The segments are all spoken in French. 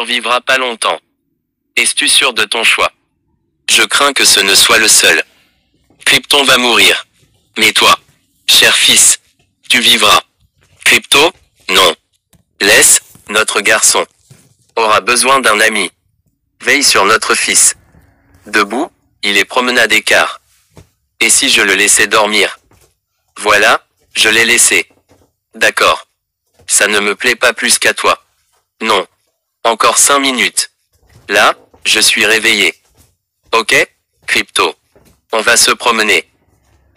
survivra pas longtemps. Es-tu sûr de ton choix? Je crains que ce ne soit le seul. Krypton va mourir. Mais toi, cher fils, tu vivras. Crypto? Non. Laisse, notre garçon. Aura besoin d'un ami. Veille sur notre fils. Debout, il est promenade écart. Et si je le laissais dormir? Voilà, je l'ai laissé. D'accord. Ça ne me plaît pas plus qu'à toi. Non. Encore 5 minutes. Là, je suis réveillé. Ok, Crypto. On va se promener.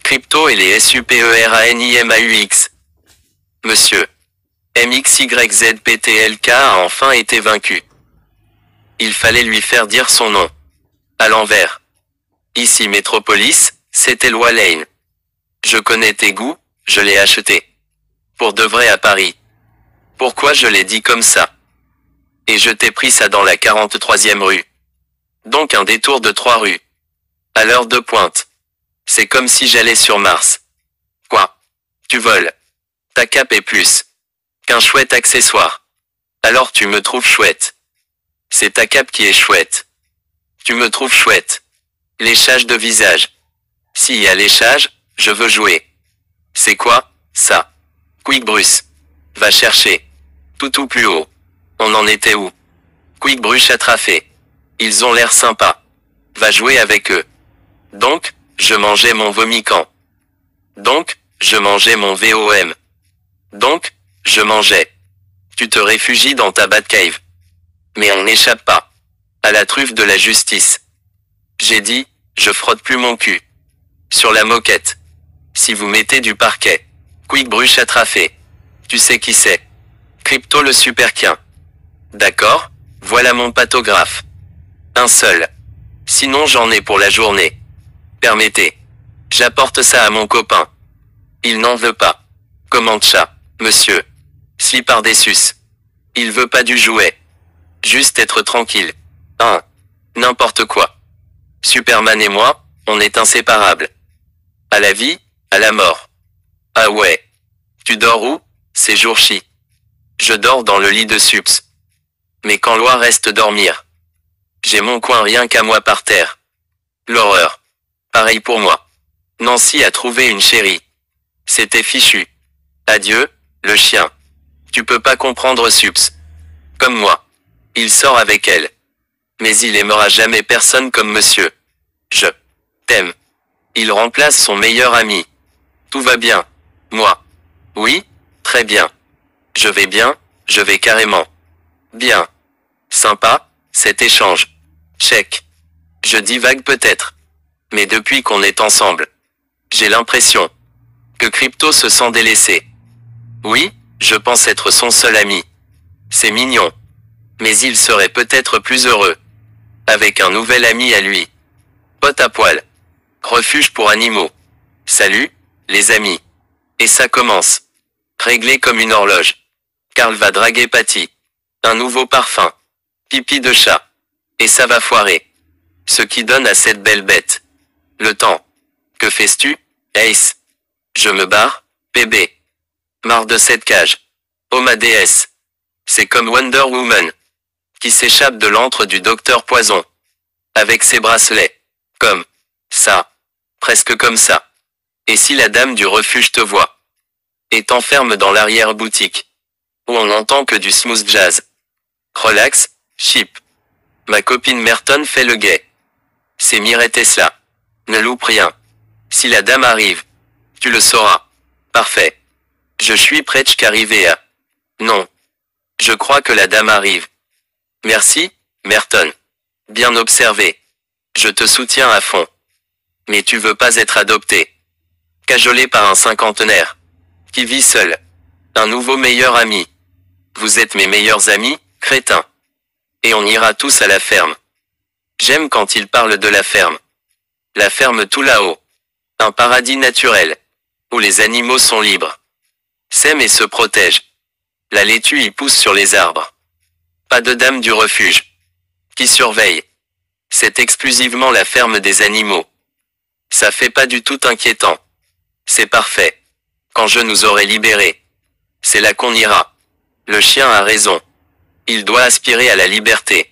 Crypto et les SUPERANIMAUX. Monsieur. MXYZPTLK a enfin été vaincu. Il fallait lui faire dire son nom. À l'envers. Ici Métropolis, c'était Loi Lane. Je connais tes goûts, je l'ai acheté. Pour de vrai à Paris. Pourquoi je l'ai dit comme ça? Et je t'ai pris ça dans la 43e rue. Donc un détour de 3 rues. À l'heure de pointe. C'est comme si j'allais sur Mars. Quoi? Tu voles. Ta cape est plus qu'un chouette accessoire. Alors tu me trouves chouette. C'est ta cape qui est chouette. Tu me trouves chouette. Léchage de visage. S'il y a léchage, je veux jouer. C'est quoi, ça? Quick Bruce. Va chercher. Tout plus haut. On en était où? Quick Bruce attrapé. Ils ont l'air sympas. Va jouer avec eux. Donc, je mangeais mon vomican. Donc, je mangeais mon VOM. Donc, je mangeais. Tu te réfugies dans ta Batcave. Mais on n'échappe pas à la truffe de la justice. J'ai dit, je frotte plus mon cul sur la moquette. Si vous mettez du parquet. Quick Bruce attrapé. Tu sais qui c'est? Crypto le superquin. D'accord, voilà mon pathographe. Un seul. Sinon j'en ai pour la journée. Permettez. J'apporte ça à mon copain. Il n'en veut pas. Commande chat, monsieur. Slipardessus. Il veut pas du jouet. Juste être tranquille. N'importe quoi. Superman et moi, on est inséparables. À la vie, à la mort. Ah ouais. Tu dors où? C'est jour-chi. Je dors dans le lit de Sups. Mais quand Loi reste dormir. J'ai mon coin rien qu'à moi par terre. L'horreur. Pareil pour moi. Nancy a trouvé une chérie. C'était fichu. Adieu, le chien. Tu peux pas comprendre Sups. Comme moi. Il sort avec elle. Mais il aimera jamais personne comme monsieur. Je t'aime. Il remplace son meilleur ami. Tout va bien. Moi. Oui, très bien. Je vais bien, je vais carrément. Bien. Sympa, cet échange. Check. Je divague peut-être. Mais depuis qu'on est ensemble, j'ai l'impression que Crypto se sent délaissé. Oui, je pense être son seul ami. C'est mignon. Mais il serait peut-être plus heureux avec un nouvel ami à lui. Pote à poil. Refuge pour animaux. Salut, les amis. Et ça commence. Réglé comme une horloge. Karl va draguer Patty. Un nouveau parfum. Pipi de chat. Et ça va foirer. Ce qui donne à cette belle bête. Le temps. Que fais-tu, Ace? Je me barre, bébé. Marre de cette cage. Oh ma déesse. C'est comme Wonder Woman. Qui s'échappe de l'antre du docteur Poison. Avec ses bracelets. Comme ça. Presque comme ça. Et si la dame du refuge te voit? Et t'enferme dans l'arrière-boutique. Où on n'entend que du smooth jazz. Relax, chip. Ma copine Merton fait le guet. C'est Mireille Tesla. Ne loupe rien. Si la dame arrive, tu le sauras. Parfait. Je suis prête qu'arriver à... Non. Je crois que la dame arrive. Merci, Merton. Bien observé. Je te soutiens à fond. Mais tu veux pas être adopté. Cajolé par un cinquantenaire. Qui vit seul. Un nouveau meilleur ami. Vous êtes mes meilleurs amis, crétin. Et on ira tous à la ferme. J'aime quand il parle de la ferme. La ferme tout là-haut. Un paradis naturel. Où les animaux sont libres. S'aiment et se protègent. La laitue y pousse sur les arbres. Pas de dame du refuge. Qui surveille. C'est exclusivement la ferme des animaux. Ça fait pas du tout inquiétant. C'est parfait. Quand je nous aurai libérés. C'est là qu'on ira. Le chien a raison. Il doit aspirer à la liberté.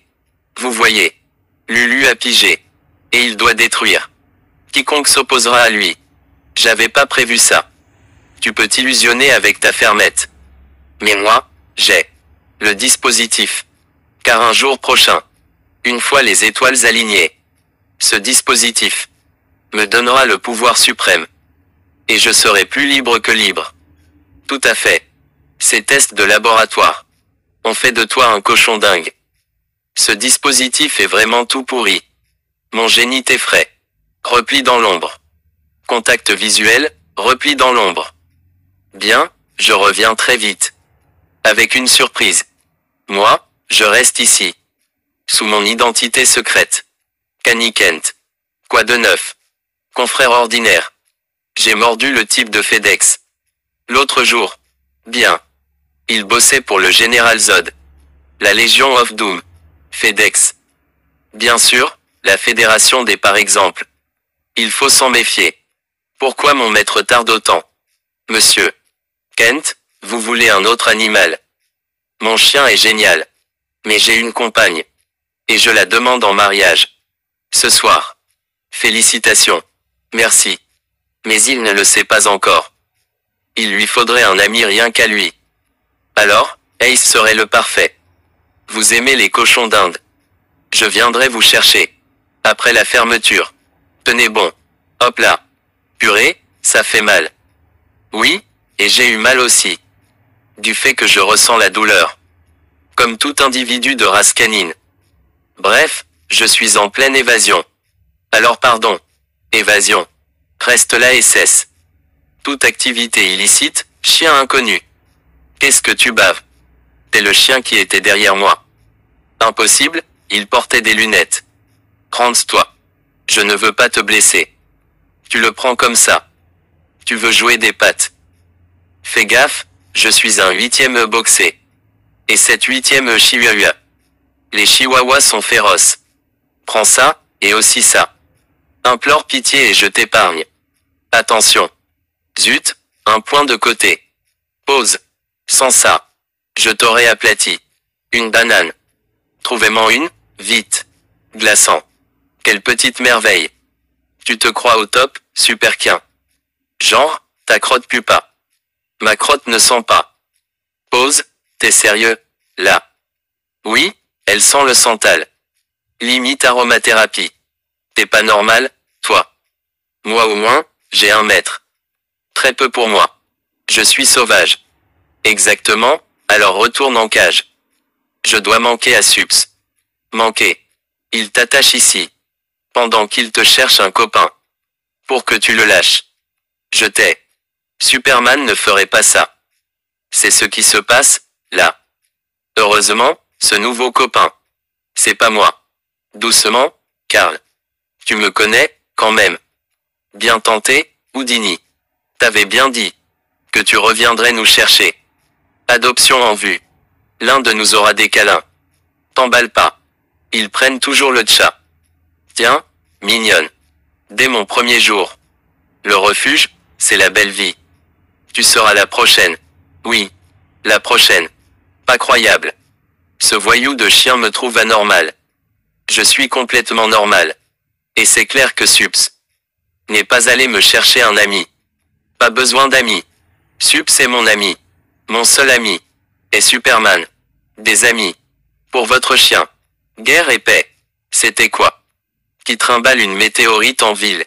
Vous voyez. Lulu a pigé. Et il doit détruire quiconque s'opposera à lui. J'avais pas prévu ça. Tu peux t'illusionner avec ta fermette. Mais moi, j'ai le dispositif. Car un jour prochain, une fois les étoiles alignées, ce dispositif me donnera le pouvoir suprême. Et je serai plus libre que libre. Tout à fait. Ces tests de laboratoire ont fait de toi un cochon dingue. Ce dispositif est vraiment tout pourri. Mon génie t'effraie. Repli dans l'ombre. Contact visuel, repli dans l'ombre. Bien, je reviens très vite. Avec une surprise. Moi, je reste ici. Sous mon identité secrète. Kenny Kent. Quoi de neuf? Confrère ordinaire. J'ai mordu le type de FedEx. L'autre jour. Bien. Il bossait pour le Général Zod. La Légion of Doom. FedEx. Bien sûr, la Fédération des par exemple. Il faut s'en méfier. Pourquoi mon maître tarde autant? Monsieur Kent, vous voulez un autre animal? Mon chien est génial. Mais j'ai une compagne. Et je la demande en mariage. Ce soir. Félicitations. Merci. Mais il ne le sait pas encore. Il lui faudrait un ami rien qu'à lui. Alors, Ace serait le parfait. Vous aimez les cochons d'Inde. Je viendrai vous chercher. Après la fermeture. Tenez bon. Hop là. Purée, ça fait mal. Oui, et j'ai eu mal aussi. Du fait que je ressens la douleur. Comme tout individu de race canine. Bref, je suis en pleine évasion. Alors pardon. Évasion. Reste là SS. Toute activité illicite, chien inconnu. Qu'est-ce que tu baves? T'es le chien qui était derrière moi. Impossible, il portait des lunettes. Range-toi. Je ne veux pas te blesser. Tu le prends comme ça. Tu veux jouer des pattes. Fais gaffe, je suis un 8e boxé. Et cette 8e chihuahua. Les chihuahuas sont féroces. Prends ça, et aussi ça. Implore pitié et je t'épargne. Attention. Zut, un point de côté. Pause. Sans ça. Je t'aurais aplati. Une banane. Trouvez-moi une, vite. Glaçant. Quelle petite merveille. Tu te crois au top, superquin. Genre, ta crotte pue pas. Ma crotte ne sent pas. Pause, t'es sérieux, là? Oui, elle sent le santal. Limite aromathérapie. T'es pas normal, toi. Moi au moins, j'ai 1 mètre. Très peu pour moi. Je suis sauvage. Exactement, alors retourne en cage. Je dois manquer à Sups. Manquer. Il t'attache ici. Pendant qu'il te cherche un copain. Pour que tu le lâches. Je t'ai. Superman ne ferait pas ça. C'est ce qui se passe, là. Heureusement, ce nouveau copain. C'est pas moi. Doucement, Karl. Tu me connais, quand même. Bien tenté, Houdini. T'avais bien dit. Que tu reviendrais nous chercher. Adoption en vue. L'un de nous aura des câlins. T'emballe pas. Ils prennent toujours le tcha. Tiens, mignonne. Dès mon premier jour. Le refuge, c'est la belle vie. Tu seras la prochaine. Oui. La prochaine. Pas croyable. Ce voyou de chien me trouve anormal. Je suis complètement normal. Et c'est clair que Sups n'est pas allé me chercher un ami. Pas besoin d'amis. Sups est mon ami. Mon seul ami. Et Superman. Des amis. Pour votre chien. Guerre et paix. C'était quoi? Qui trimballe une météorite en ville.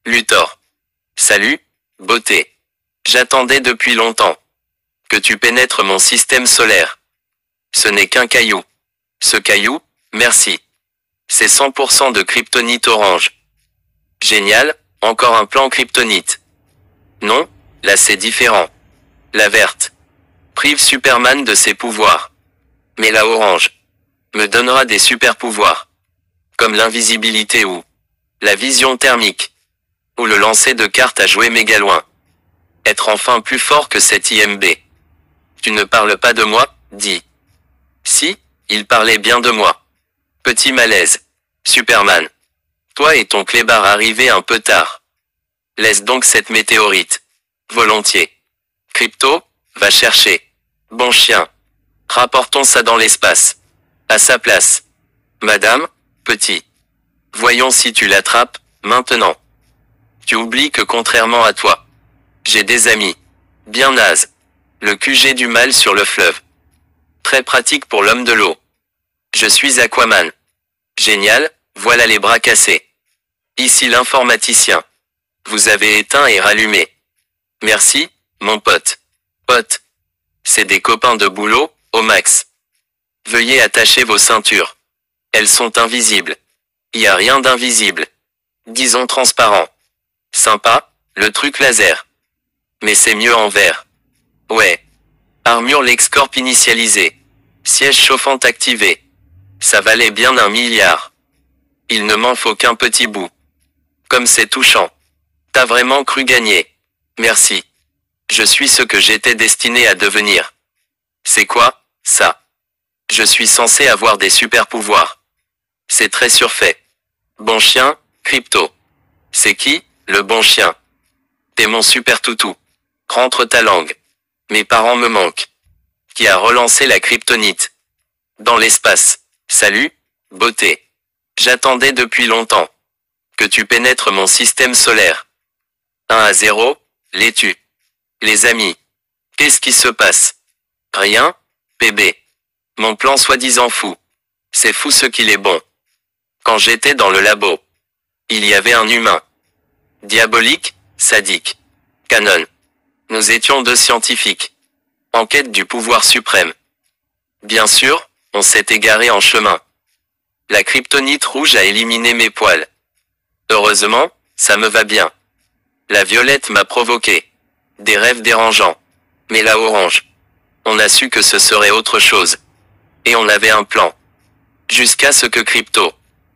Luthor. Salut, beauté. J'attendais depuis longtemps. Que tu pénètres mon système solaire. Ce n'est qu'un caillou. Ce caillou, merci. C'est 100% de kryptonite orange. Génial, encore un plan kryptonite. Non, là c'est différent. La verte prive Superman de ses pouvoirs. Mais la orange me donnera des super pouvoirs. Comme l'invisibilité ou la vision thermique. Ou le lancer de cartes à jouer méga loin. Être enfin plus fort que cet IMB. Tu ne parles pas de moi, dis. Si, il parlait bien de moi. Petit malaise. Superman. Toi et ton clébard arrivez un peu tard. Laisse donc cette météorite. Volontiers. Crypto, va chercher. Bon chien. Rapportons ça dans l'espace. À sa place. Madame, petit. Voyons si tu l'attrapes, maintenant. Tu oublies que contrairement à toi, j'ai des amis. Bien nazes. Le QG du mal sur le fleuve. Très pratique pour l'homme de l'eau. Je suis Aquaman. Génial, voilà les bras cassés. Ici l'informaticien. Vous avez éteint et rallumé. Merci, mon pote. Pote. C'est des copains de boulot, au max. Veuillez attacher vos ceintures. Elles sont invisibles. Y a rien d'invisible. Disons transparent. Sympa, le truc laser. Mais c'est mieux en vert. Ouais. Armure LexCorp initialisée. Siège chauffant activé. Ça valait bien 1 milliard. Il ne m'en faut qu'un petit bout. Comme c'est touchant. T'as vraiment cru gagner. Merci. Je suis ce que j'étais destiné à devenir. C'est quoi, ça? Je suis censé avoir des super pouvoirs. C'est très surfait. Bon chien, Crypto. C'est qui, le bon chien? T'es mon super toutou. Rentre ta langue. Mes parents me manquent. Qui a relancé la kryptonite? Dans l'espace. Salut, beauté. J'attendais depuis longtemps. Que tu pénètres mon système solaire. 1-0, l'es-tu? Les amis. Qu'est-ce qui se passe? Rien, bébé. Mon plan soi-disant fou. C'est fou ce qu'il est bon. Quand j'étais dans le labo, il y avait un humain. Diabolique, sadique. Canon. Nous étions 2 scientifiques. En quête du pouvoir suprême. Bien sûr, on s'est égaré en chemin. La kryptonite rouge a éliminé mes poils. Heureusement, ça me va bien. La violette m'a provoqué. Des rêves dérangeants. Mais la orange. On a su que ce serait autre chose. Et on avait un plan. Jusqu'à ce que Crypto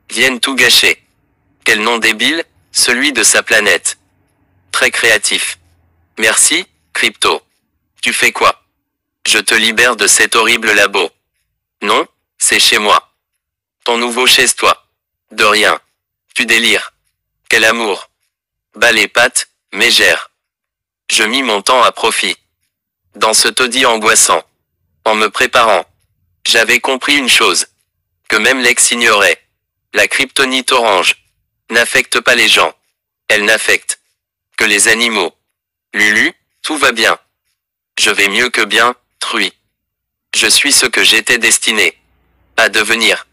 vienne tout gâcher. Quel nom débile, celui de sa planète. Très créatif. Merci, Crypto. Tu fais quoi? Je te libère de cet horrible labo. Non, c'est chez moi. Ton nouveau chez toi. De rien. Tu délires. Quel amour. Bas les pattes, mégère. Je mis mon temps à profit. Dans ce taudis angoissant. En me préparant. J'avais compris une chose. Que même Lex ignorait. La kryptonite orange n'affecte pas les gens. Elle n'affecte que les animaux. Lulu, tout va bien. Je vais mieux que bien, truie. Je suis ce que j'étais destiné à devenir.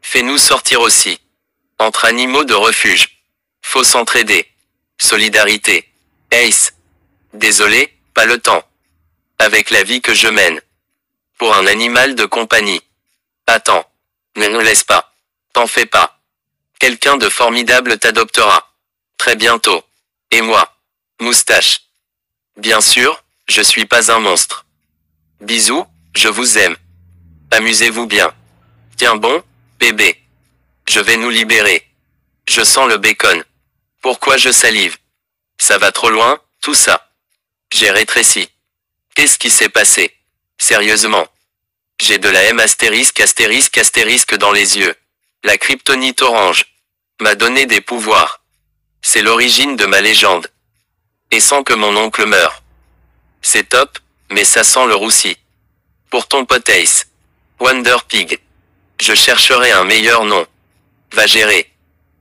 Fais-nous sortir aussi. Entre animaux de refuge. Faut s'entraider. Solidarité. Ace. Désolé, pas le temps. Avec la vie que je mène. Pour un animal de compagnie. Attends. Ne nous laisse pas. T'en fais pas. Quelqu'un de formidable t'adoptera. Très bientôt. Et moi. Moustache. Bien sûr, je suis pas un monstre. Bisous, je vous aime. Amusez-vous bien. Tiens bon, bébé. Je vais nous libérer. Je sens le bacon. Pourquoi je salive? Ça va trop loin, tout ça. J'ai rétréci. Qu'est-ce qui s'est passé? Sérieusement. J'ai de la M astérisque astérisque astérisque dans les yeux. La kryptonite orange m'a donné des pouvoirs. C'est l'origine de ma légende. Et sans que mon oncle meure. C'est top, mais ça sent le roussi. Pour ton pote Ace. Wonder Pig. Je chercherai un meilleur nom. Va gérer.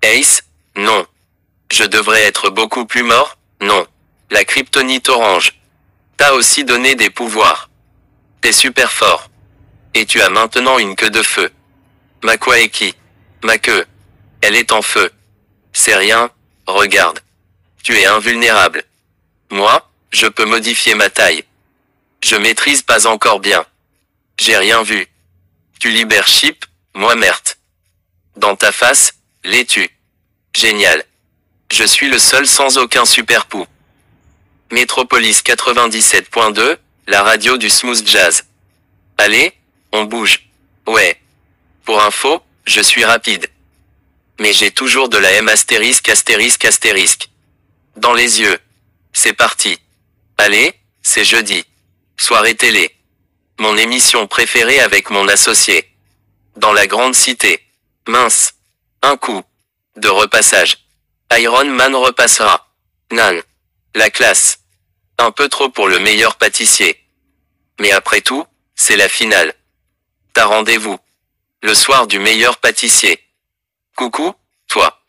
Ace? Non. Je devrais être beaucoup plus mort? Non. La kryptonite orange t'a aussi donné des pouvoirs. T'es super fort. Et tu as maintenant une queue de feu. Ma quoi est qui? Ma queue. Elle est en feu. C'est rien, regarde. Tu es invulnérable. Moi, je peux modifier ma taille. Je maîtrise pas encore bien. J'ai rien vu. Tu libères Chip, moi merde. Dans ta face, l'es-tu? Génial. Je suis le seul sans aucun super pou. Métropolis 97.2, la radio du smooth jazz. Allez, on bouge. Ouais. Pour info, je suis rapide. Mais j'ai toujours de la M astérisque astérisque astérisque. Dans les yeux. C'est parti. Allez, c'est jeudi. Soirée télé. Mon émission préférée avec mon associé. Dans la grande cité. Mince. Un coup. De repassage. Iron Man repassera. Nan. La classe. Un peu trop pour le meilleur pâtissier. Mais après tout, c'est la finale. T'as rendez-vous. Le soir du meilleur pâtissier. Coucou, toi.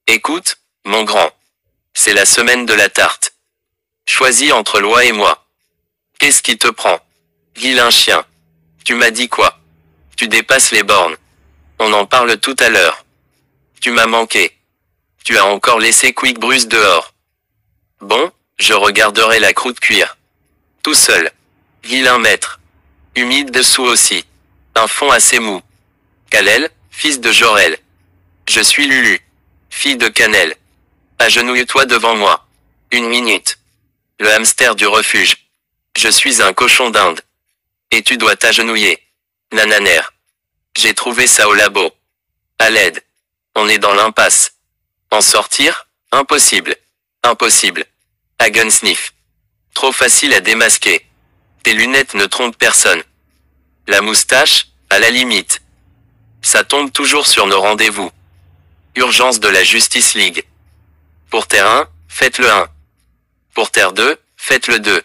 Écoute, mon grand. C'est la semaine de la tarte. Choisis entre Loi et moi. Qu'est-ce qui te prend? Vilain chien. Tu m'as dit quoi? Tu dépasses les bornes. On en parle tout à l'heure. Tu m'as manqué. Tu as encore laissé Quick Bruce dehors. Bon, je regarderai la croûte cuire. Tout seul. Vilain maître. Humide dessous aussi. Un fond assez mou. Kalel, fils de Jorel. Je suis Lulu. Fille de Cannelle. Agenouille-toi devant moi. 1 minute. Le hamster du refuge. Je suis un cochon d'Inde. Et tu dois t'agenouiller. Nananer. J'ai trouvé ça au labo. À l'aide. On est dans l'impasse. En sortir? Impossible. Impossible. À Gunsniff. Trop facile à démasquer. Tes lunettes ne trompent personne. La moustache, à la limite. Ça tombe toujours sur nos rendez-vous. Urgence de la Justice League. Pour Terre 1, faites le 1. Pour Terre 2, faites le 2.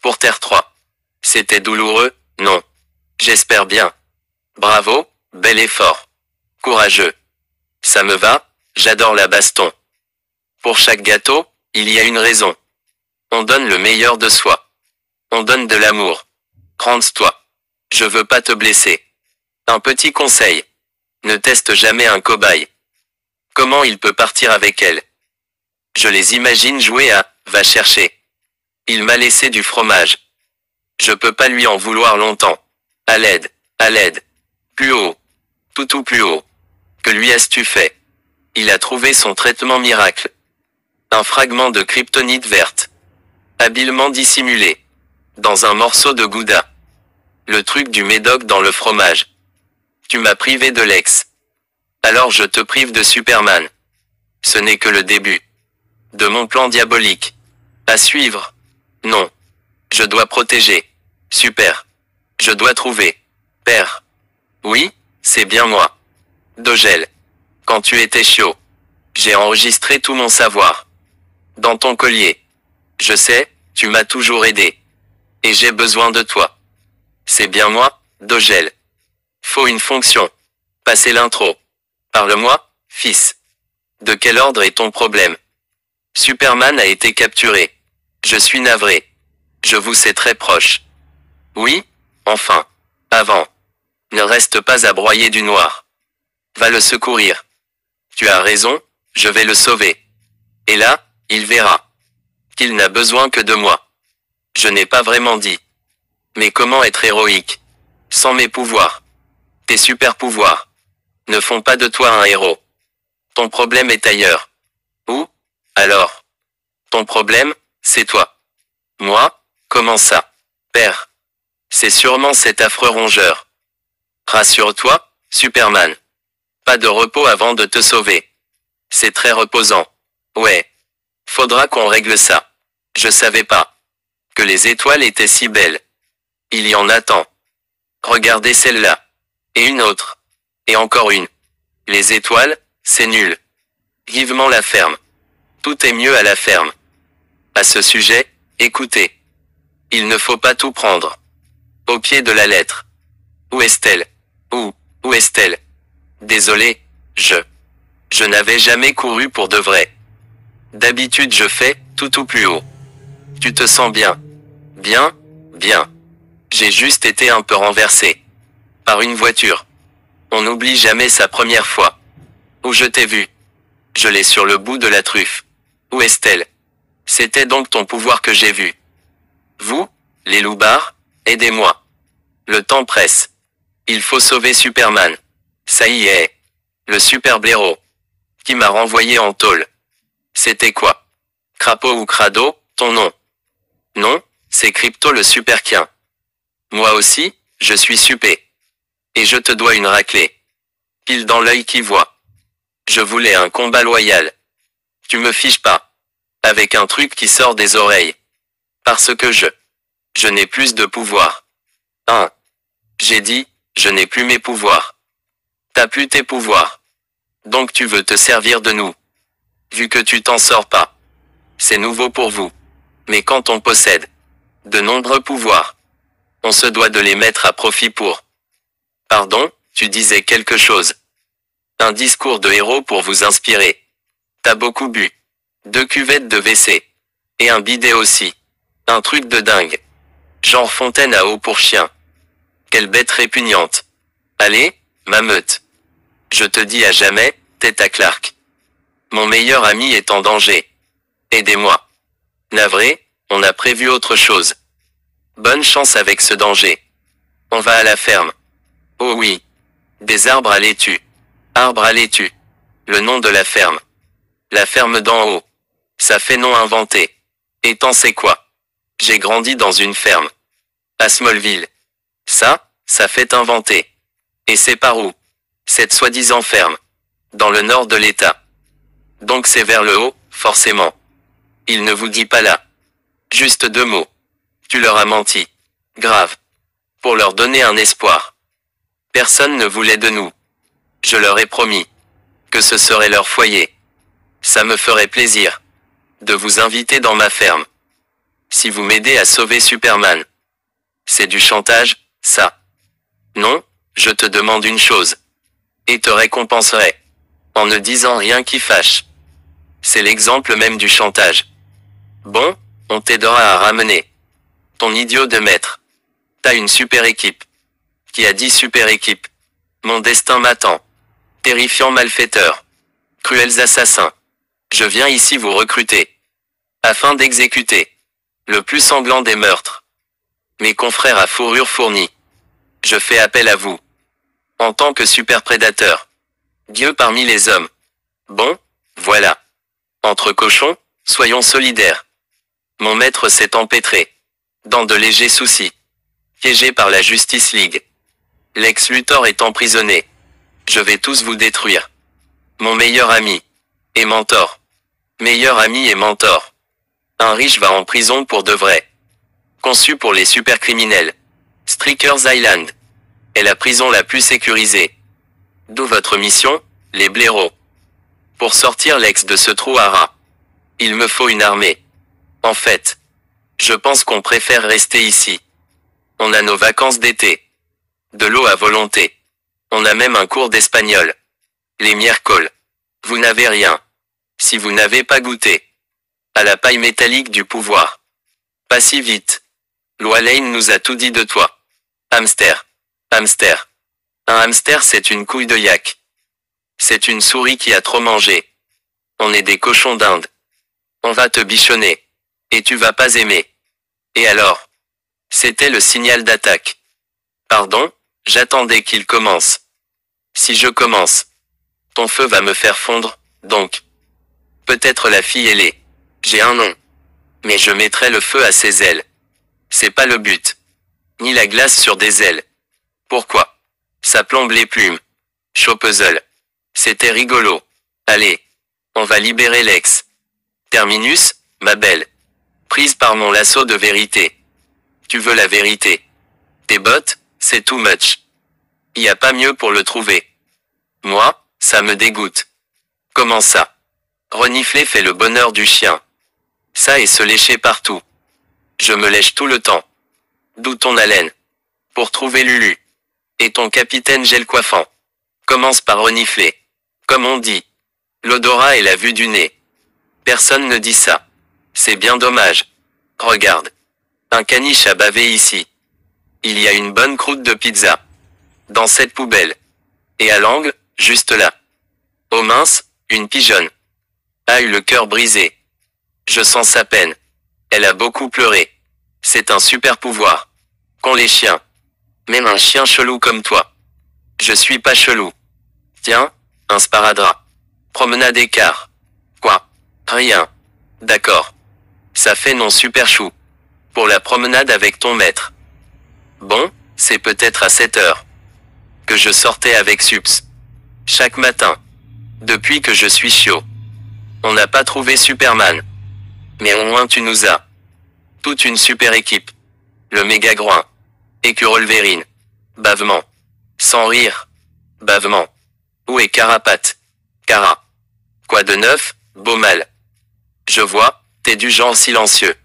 Pour Terre 3. C'était douloureux, non. J'espère bien. Bravo, bel effort. Courageux. Ça me va, j'adore la baston. Pour chaque gâteau, il y a une raison. On donne le meilleur de soi. On donne de l'amour. Rends-toi. Je veux pas te blesser. Un petit conseil. Ne teste jamais un cobaye. Comment il peut partir avec elle? Je les imagine jouer à « va chercher ». Il m'a laissé du fromage. Je peux pas lui en vouloir longtemps. À l'aide, à l'aide. Plus haut. Tout plus haut. Que lui as-tu fait? Il a trouvé son traitement miracle. Un fragment de kryptonite verte. Habilement dissimulé. Dans un morceau de gouda. Le truc du médoc dans le fromage. Tu m'as privé de l'ex. Alors je te prive de Superman. Ce n'est que le début. De mon plan diabolique. À suivre. Non. Je dois protéger. Super. Je dois trouver. Père. Oui, c'est bien moi. Dogel. Quand tu étais chiot. J'ai enregistré tout mon savoir. Dans ton collier. Je sais, tu m'as toujours aidé. Et j'ai besoin de toi. C'est bien moi, Dogel. Faut une fonction. Passez l'intro. Parle-moi, fils. De quel ordre est ton problème? Superman a été capturé. Je suis navré. Je vous sais très proche. Oui, enfin. Avant. Ne reste pas à broyer du noir. Va le secourir. Tu as raison, je vais le sauver. Et là, il verra. Qu'il n'a besoin que de moi. Je n'ai pas vraiment dit. Mais comment être héroïque? Sans mes pouvoirs. Tes super pouvoirs ne font pas de toi un héros. Ton problème est ailleurs. Où? Alors? Ton problème, c'est toi. Moi? Comment ça? Père. C'est sûrement cet affreux rongeur. Rassure-toi, Superman. Pas de repos avant de te sauver. C'est très reposant. Ouais. Faudra qu'on règle ça. Je savais pas que les étoiles étaient si belles. Il y en a tant. Regardez celle-là. Et une autre. Et encore une. Les étoiles, c'est nul. Vivement la ferme. Tout est mieux à la ferme. À ce sujet, écoutez. Il ne faut pas tout prendre. Au pied de la lettre. Où est-elle? Où est-elle? Désolé, je n'avais jamais couru pour de vrai. D'habitude je fais tout plus haut. Tu te sens bien? Bien, bien. J'ai juste été un peu renversé. Par une voiture. On n'oublie jamais sa première fois. Où je t'ai vu. Je l'ai sur le bout de la truffe. Où est-elle? C'était donc ton pouvoir que j'ai vu. Vous, les loupards, aidez-moi. Le temps presse. Il faut sauver Superman. Ça y est. Le super blaireau. Qui m'a renvoyé en tôle. C'était quoi? Crapaud ou Crado, ton nom? Non, c'est Crypto le superquien. Moi aussi, je suis supé. Et je te dois une raclée. Pile dans l'œil qui voit. Je voulais un combat loyal. Tu me fiches pas. Avec un truc qui sort des oreilles. Parce que je n'ai plus de pouvoir. Hein? J'ai dit, je n'ai plus mes pouvoirs. T'as plus tes pouvoirs. Donc tu veux te servir de nous. Vu que tu t'en sors pas. C'est nouveau pour vous. Mais quand on possède de nombreux pouvoirs, on se doit de les mettre à profit pour Pardon, tu disais quelque chose. Un discours de héros pour vous inspirer. T'as beaucoup bu. 2 cuvettes de WC. Et un bidet aussi. Un truc de dingue. Genre fontaine à eau pour chien. Quelle bête répugnante. Allez, ma meute. Je te dis à jamais, tête à Clark. Mon meilleur ami est en danger. Aidez-moi. Navré, on a prévu autre chose. Bonne chance avec ce danger. On va à la ferme. Oh oui. Des arbres à laitue. Arbre à laitue. Le nom de la ferme. La ferme d'en haut. Ça fait nom inventé. Et t'en sais quoi? J'ai grandi dans une ferme. À Smallville. Ça fait inventer. Et c'est par où? Cette soi-disant ferme. Dans le nord de l'État. Donc c'est vers le haut, forcément. Il ne vous dit pas là. Juste 2 mots. Tu leur as menti. Grave. Pour leur donner un espoir. Personne ne voulait de nous. Je leur ai promis. Que ce serait leur foyer. Ça me ferait plaisir. De vous inviter dans ma ferme. Si vous m'aidez à sauver Superman. C'est du chantage, ça. Non, je te demande une chose. Et te récompenserai. En ne disant rien qui fâche. C'est l'exemple même du chantage. Bon, on t'aidera à ramener. Ton idiot de maître. T'as une super équipe. Qui a dit super équipe? Mon destin m'attend. Terrifiants malfaiteurs. Cruels assassins. Je viens ici vous recruter. Afin d'exécuter. Le plus sanglant des meurtres. Mes confrères à fourrure fournie. Je fais appel à vous. En tant que super prédateur. Dieu parmi les hommes. Bon, voilà. Entre cochons, soyons solidaires. Mon maître s'est empêtré. Dans de légers soucis. Piégé par la Justice League. Lex Luthor est emprisonné. Je vais tous vous détruire. Mon meilleur ami. Et mentor. Meilleur ami et mentor. Un riche va en prison pour de vrai. Conçu pour les supercriminels. Strikers Island. Est la prison la plus sécurisée. D'où votre mission, les blaireaux. Pour sortir Lex de ce trou à rats. Il me faut une armée. En fait. Je pense qu'on préfère rester ici. On a nos vacances d'été. De l'eau à volonté. On a même un cours d'espagnol. Les miércoles. Vous n'avez rien. Si vous n'avez pas goûté. À la paille métallique du pouvoir. Pas si vite. Lois Lane nous a tout dit de toi. Hamster. Hamster. Un hamster c'est une couille de yak. C'est une souris qui a trop mangé. On est des cochons d'Inde. On va te bichonner. Et tu vas pas aimer. Et alors? C'était le signal d'attaque. Pardon, j'attendais qu'il commence. Si je commence. Ton feu va me faire fondre, donc. Peut-être la fille ailée. J'ai un nom. Mais je mettrai le feu à ses ailes. C'est pas le but. Ni la glace sur des ailes. Pourquoi? Ça plombe les plumes. Chaud puzzle. C'était rigolo. Allez. On va libérer Lex. Terminus, ma belle. Prise par mon lasso de vérité. Tu veux la vérité. Tes bottes, c'est too much. Y a pas mieux pour le trouver. Moi, ça me dégoûte. Comment ça? Renifler fait le bonheur du chien. Ça et se lécher partout. Je me lèche tout le temps. D'où ton haleine? Pour trouver Lulu. Et ton capitaine gel coiffant. Commence par renifler. Comme on dit. L'odorat et la vue du nez. Personne ne dit ça. C'est bien dommage. Regarde. Un caniche a bavé ici. Il y a une bonne croûte de pizza. Dans cette poubelle. Et à l'angle, juste là. Oh mince, une pigeonne. A eu le cœur brisé. Je sens sa peine. Elle a beaucoup pleuré. C'est un super pouvoir. Qu'ont les chiens. Même un chien chelou comme toi. Je suis pas chelou. Tiens, un sparadrap. Promenade écart. Quoi? Rien. D'accord. Ça fait non super chou. Pour la promenade avec ton maître. Bon, c'est peut-être à 7 heures. Que je sortais avec Sups. Chaque matin. Depuis que je suis chiot. On n'a pas trouvé Superman. Mais au moins tu nous as. Toute une super équipe. Le méga groin. Écurolverine. Bavement. Sans rire. Bavement. Où est Carapate? Cara. Quoi de neuf, beau mal? Je vois, t'es du genre silencieux.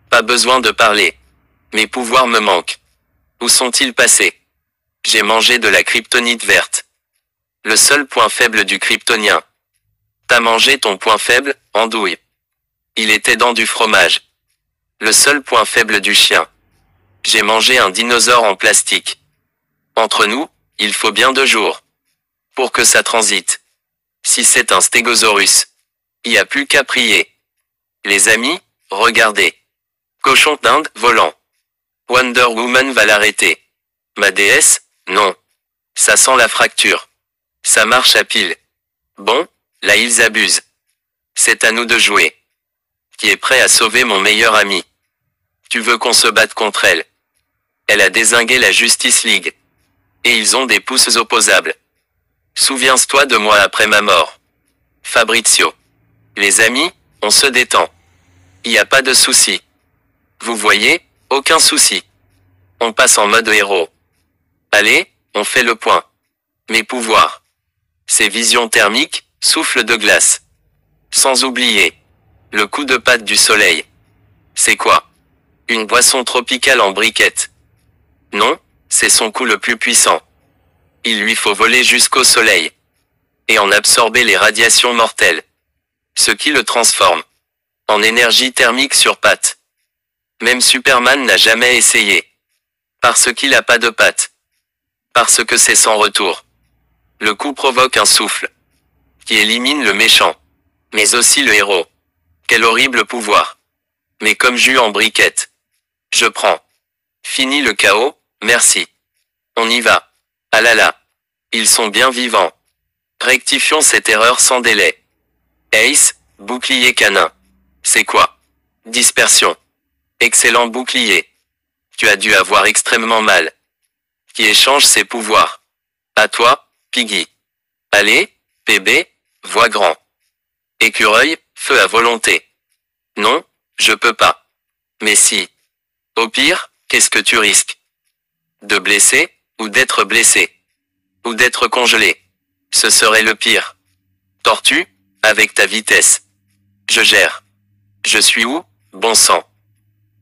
Pas besoin de parler. Mes pouvoirs me manquent. Où sont-ils passés? J'ai mangé de la kryptonite verte. Le seul point faible du kryptonien. T'as mangé ton point faible, andouille. Il était dans du fromage. Le seul point faible du chien. J'ai mangé un dinosaure en plastique. Entre nous, il faut bien 2 jours. Pour que ça transite. Si c'est un stégosaurus. Il n'y a plus qu'à prier. Les amis, regardez. Cochon d'Inde, volant. Wonder Woman va l'arrêter. Ma déesse, non. Ça sent la fracture. Ça marche à pile. Bon, là ils abusent. C'est à nous de jouer. Qui est prêt à sauver mon meilleur ami? Tu veux qu'on se batte contre elle? Elle a dézingué la Justice League. Et ils ont des pouces opposables. Souviens-toi de moi après ma mort. Fabrizio. Les amis, on se détend. Il n'y a pas de souci. Vous voyez, aucun souci. On passe en mode héros. Allez, on fait le point. Mes pouvoirs. Ces visions thermiques, souffle de glace. Sans oublier. Le coup de patte du soleil. C'est quoi? Une boisson tropicale en briquette. Non, c'est son coup le plus puissant. Il lui faut voler jusqu'au soleil. Et en absorber les radiations mortelles. Ce qui le transforme. En énergie thermique sur pattes. Même Superman n'a jamais essayé. Parce qu'il n'a pas de pattes. Parce que c'est sans retour. Le coup provoque un souffle. Qui élimine le méchant. Mais aussi le héros. Quel horrible pouvoir. Mais comme jus en briquette. Je prends. Fini le chaos, merci. On y va. Ah là là. Ils sont bien vivants. Rectifions cette erreur sans délai. Ace, bouclier canin. C'est quoi? Dispersion. Excellent bouclier. Tu as dû avoir extrêmement mal. Qui échange ses pouvoirs. À toi, Piggy. Allez, PB, voix grand. Écureuil, feu à volonté. Non, je peux pas. Mais si. Au pire, qu'est-ce que tu risques? De blesser, ou d'être blessé? Ou d'être congelé? Ce serait le pire. Tortue, avec ta vitesse. Je gère. Je suis où, bon sang?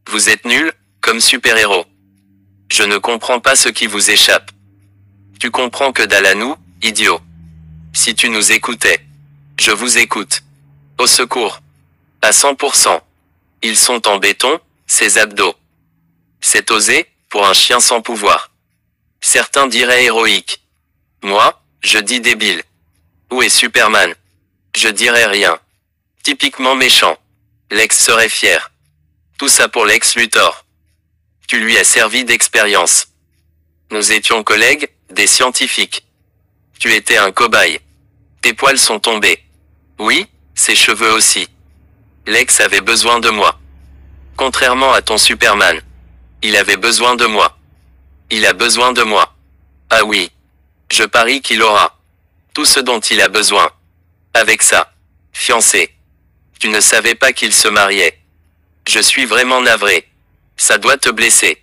Vous êtes nuls, comme super-héros. Je ne comprends pas ce qui vous échappe. Tu comprends que dalle à nous, idiot. Si tu nous écoutais. Je vous écoute. Au secours. À 100%. Ils sont en béton, ces abdos. C'est osé, pour un chien sans pouvoir. Certains diraient héroïque. Moi, je dis débile. Où est Superman? Je dirais rien. Typiquement méchant. Lex serait fier. Tout ça pour Lex Luthor. Tu lui as servi d'expérience. Nous étions collègues, des scientifiques. Tu étais un cobaye. Tes poils sont tombés. Oui, ses cheveux aussi. Lex avait besoin de moi. Contrairement à ton Superman. Il avait besoin de moi. Il a besoin de moi. Ah oui. Je parie qu'il aura tout ce dont il a besoin. Avec ça. Fiancé. Tu ne savais pas qu'il se mariait. Je suis vraiment navré. Ça doit te blesser.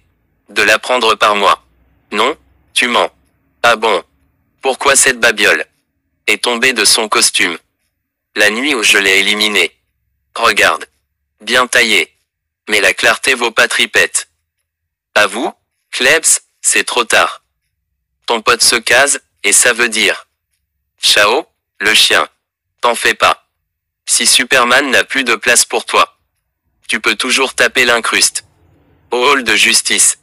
De l'apprendre par moi. Non, tu mens. Ah bon. Pourquoi cette babiole est tombée de son costume? La nuit où je l'ai éliminé. Regarde. Bien taillé. Mais la clarté vaut pas tripette. À vous, Klebs, c'est trop tard. Ton pote se case, et ça veut dire. Ciao, le chien. T'en fais pas. Si Superman n'a plus de place pour toi. Tu peux toujours taper l'incruste. Au hall de justice.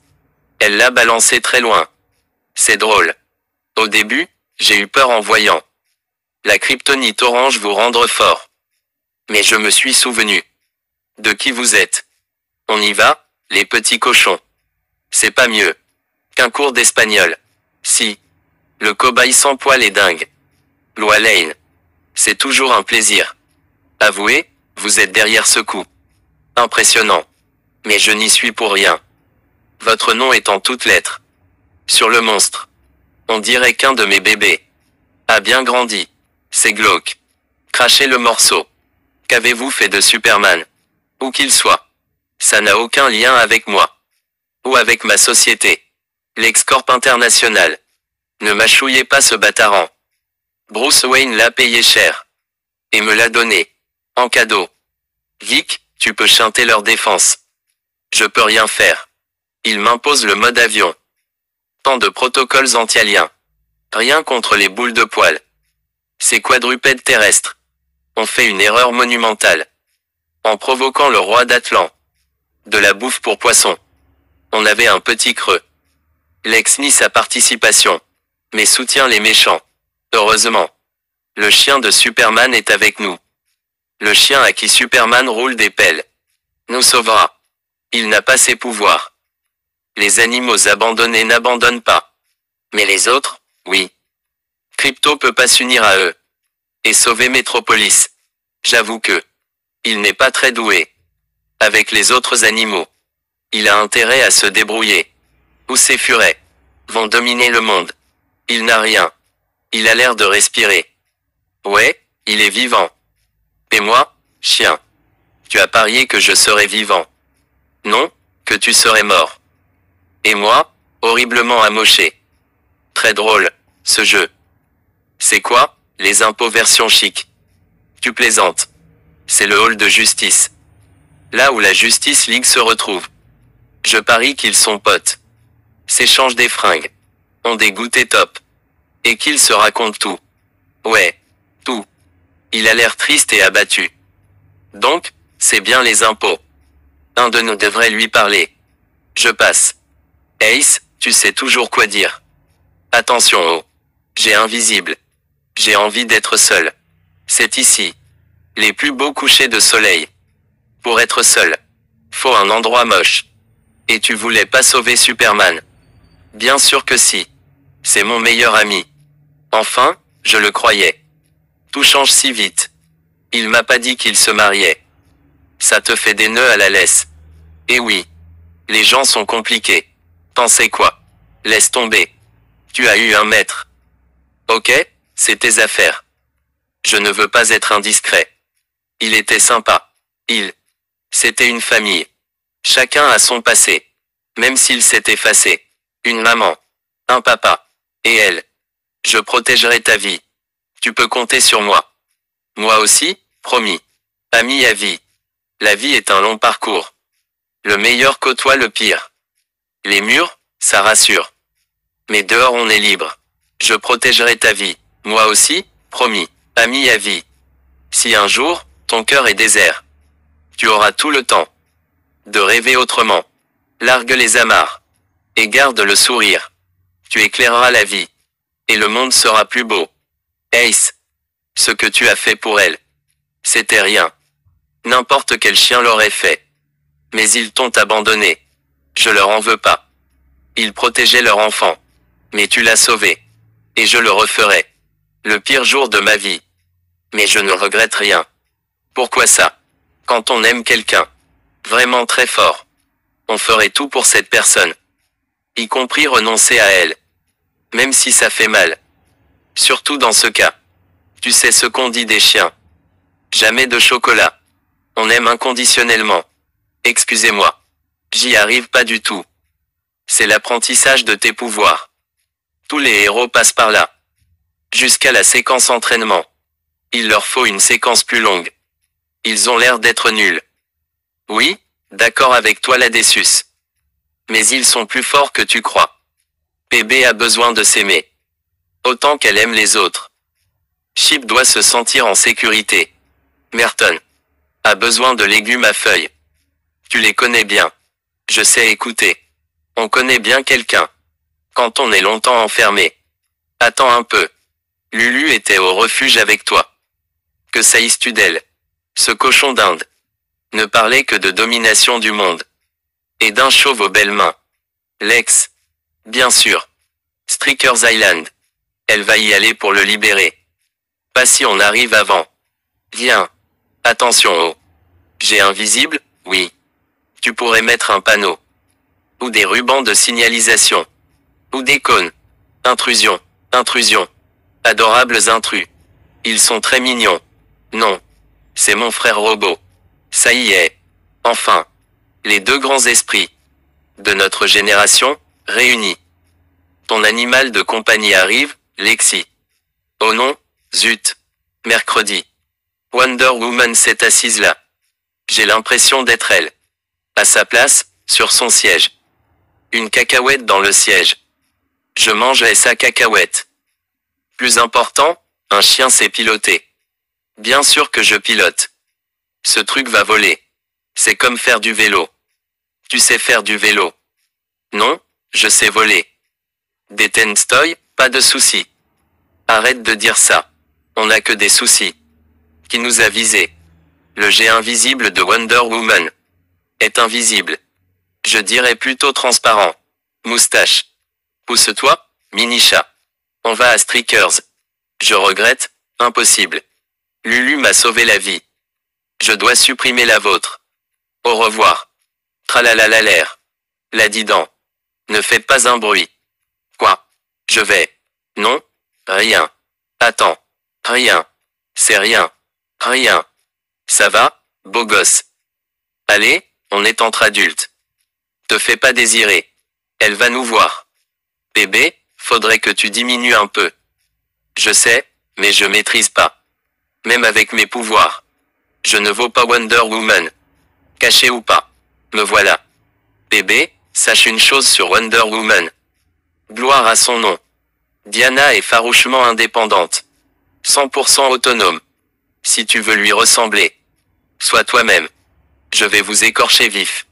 Elle l'a balancé très loin. C'est drôle. Au début, j'ai eu peur en voyant la kryptonite orange vous rendre fort. Mais je me suis souvenu de qui vous êtes. On y va, les petits cochons. C'est pas mieux qu'un cours d'espagnol. Si. Le cobaye sans poil est dingue. Loi Lane. C'est toujours un plaisir. Avouez, vous êtes derrière ce coup. Impressionnant. Mais je n'y suis pour rien. Votre nom est en toutes lettres. Sur le monstre. On dirait qu'un de mes bébés a bien grandi. C'est glauque. Crachez le morceau. Qu'avez-vous fait de Superman? Où qu'il soit. Ça n'a aucun lien avec moi. Ou avec ma société. L'Excorp International. Ne mâchouillez pas ce bataran. Bruce Wayne l'a payé cher. Et me l'a donné. En cadeau. Geek, tu peux chanter leur défense. Je peux rien faire. Ils m'imposent le mode avion. Tant de protocoles anti-aliens. Rien contre les boules de poil. Ces quadrupèdes terrestres ont fait une erreur monumentale. En provoquant le roi d'Atlan. De la bouffe pour poissons. On avait un petit creux. Lex nie sa participation, mais soutient les méchants. Heureusement. Le chien de Superman est avec nous. Le chien à qui Superman roule des pelles nous sauvera. Il n'a pas ses pouvoirs. Les animaux abandonnés n'abandonnent pas. Mais les autres, oui. Crypto peut pas s'unir à eux. Et sauver Metropolis. J'avoue que il n'est pas très doué. Avec les autres animaux. Il a intérêt à se débrouiller. Ou ces furets vont dominer le monde. Il n'a rien. Il a l'air de respirer. Ouais, il est vivant. Et moi, chien. Tu as parié que je serais vivant. Non, que tu serais mort. Et moi, horriblement amoché. Très drôle, ce jeu. C'est quoi, les impôts version chic? Tu plaisantes. C'est le hall de justice. Là où la Justice League se retrouve. Je parie qu'ils sont potes. S'échangent des fringues. Ont des goûters top. Et qu'ils se racontent tout. Ouais, tout. Il a l'air triste et abattu. Donc, c'est bien les impôts. Un de nous devrait lui parler. Je passe. Ace, tu sais toujours quoi dire. Attention oh. J'ai invisible. J'ai envie d'être seul. C'est ici. Les plus beaux couchers de soleil. Pour être seul. Faut un endroit moche. Et tu voulais pas sauver Superman? Bien sûr que si. C'est mon meilleur ami. Enfin, je le croyais. Tout change si vite. Il m'a pas dit qu'il se mariait. Ça te fait des nœuds à la laisse. Eh oui. Les gens sont compliqués. T'en sais quoi? Laisse tomber. Tu as eu un maître. Ok, c'est tes affaires. Je ne veux pas être indiscret. Il était sympa. C'était une famille. Chacun a son passé. Même s'il s'est effacé. Une maman. Un papa. Et elle. Je protégerai ta vie. Tu peux compter sur moi. Moi aussi, promis. Ami à vie. La vie est un long parcours. Le meilleur côtoie le pire. Les murs, ça rassure. Mais dehors on est libre. Je protégerai ta vie. Moi aussi, promis. Ami à vie. Si un jour, ton cœur est désert. Tu auras tout le temps de rêver autrement. Largue les amarres. Et garde le sourire. Tu éclaireras la vie. Et le monde sera plus beau. Ace. Ce que tu as fait pour elle. C'était rien. N'importe quel chien l'aurait fait. Mais ils t'ont abandonné. Je leur en veux pas. Ils protégeaient leur enfant. Mais tu l'as sauvé. Et je le referai. Le pire jour de ma vie. Mais je ne regrette rien. Pourquoi ça? Quand on aime quelqu'un. Vraiment très fort. On ferait tout pour cette personne. Y compris renoncer à elle. Même si ça fait mal. Surtout dans ce cas. Tu sais ce qu'on dit des chiens. Jamais de chocolat. On aime inconditionnellement. Excusez-moi. J'y arrive pas du tout. C'est l'apprentissage de tes pouvoirs. Tous les héros passent par là. Jusqu'à la séquence entraînement. Il leur faut une séquence plus longue. Ils ont l'air d'être nuls. Oui, d'accord avec toi là-dessus. Mais ils sont plus forts que tu crois. PB a besoin de s'aimer. Autant qu'elle aime les autres. Chip doit se sentir en sécurité. Merton a besoin de légumes à feuilles. Tu les connais bien. Je sais écouter. On connaît bien quelqu'un. Quand on est longtemps enfermé. Attends un peu. Lulu était au refuge avec toi. Que saïs-tu d'elle? Ce cochon d'Inde ne parlait que de domination du monde. Et d'un chauve aux belles mains. Lex. Bien sûr. Strikers Island. Elle va y aller pour le libérer. Pas si on arrive avant. Viens. Attention oh. J'ai invisible, oui. Tu pourrais mettre un panneau. Ou des rubans de signalisation. Ou des cônes. Intrusion. Intrusion. Adorables intrus. Ils sont très mignons. Non. C'est mon frère robot. Ça y est. Enfin. Les deux grands esprits. De notre génération, réunis. Ton animal de compagnie arrive, Lexi. Oh non, zut. Mercredi. Wonder Woman s'est assise là. J'ai l'impression d'être elle. À sa place, sur son siège. Une cacahuète dans le siège. Je mangeais sa cacahuète. Plus important, un chien sait piloter. Bien sûr que je pilote. Ce truc va voler. C'est comme faire du vélo. Tu sais faire du vélo? Non, je sais voler. Détends-toi, pas de soucis. Arrête de dire ça. On n'a que des soucis. Qui nous a visés? Le jet invisible de Wonder Woman est invisible. Je dirais plutôt transparent. Moustache. Pousse-toi, mini-chat. On va à Strikers. Je regrette, impossible. Lulu m'a sauvé la vie. Je dois supprimer la vôtre. Au revoir. Tralalalal'air. La didan. Ne faites pas un bruit. Quoi? Je vais. Non, rien. Attends. Rien. C'est rien. Rien. Ça va, beau gosse? Allez, on est entre adultes. Te fais pas désirer. Elle va nous voir. Bébé, faudrait que tu diminues un peu. Je sais, mais je maîtrise pas. Même avec mes pouvoirs. Je ne vaux pas Wonder Woman. Caché ou pas. Me voilà. Bébé, sache une chose sur Wonder Woman. Gloire à son nom. Diana est farouchement indépendante. 100% autonome. Si tu veux lui ressembler, sois toi-même. Je vais vous écorcher vif.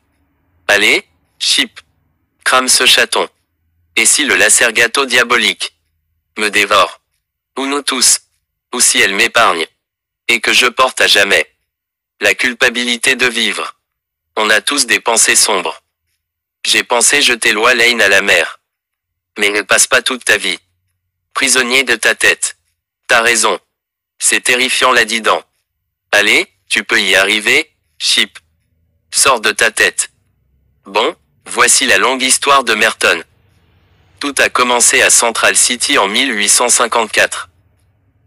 Allez, chip. Crame ce chaton. Et si le laser gâteau diabolique me dévore? Ou nous tous? Ou si elle m'épargne? Et que je porte à jamais la culpabilité de vivre. On a tous des pensées sombres. J'ai pensé jeter Loi Lane à la mer. Mais ne passe pas toute ta vie prisonnier de ta tête. T'as raison. C'est terrifiant là-dedans. Allez, tu peux y arriver, Chip. Sors de ta tête. Bon, voici la longue histoire de Merton. Tout a commencé à Central City en 1854.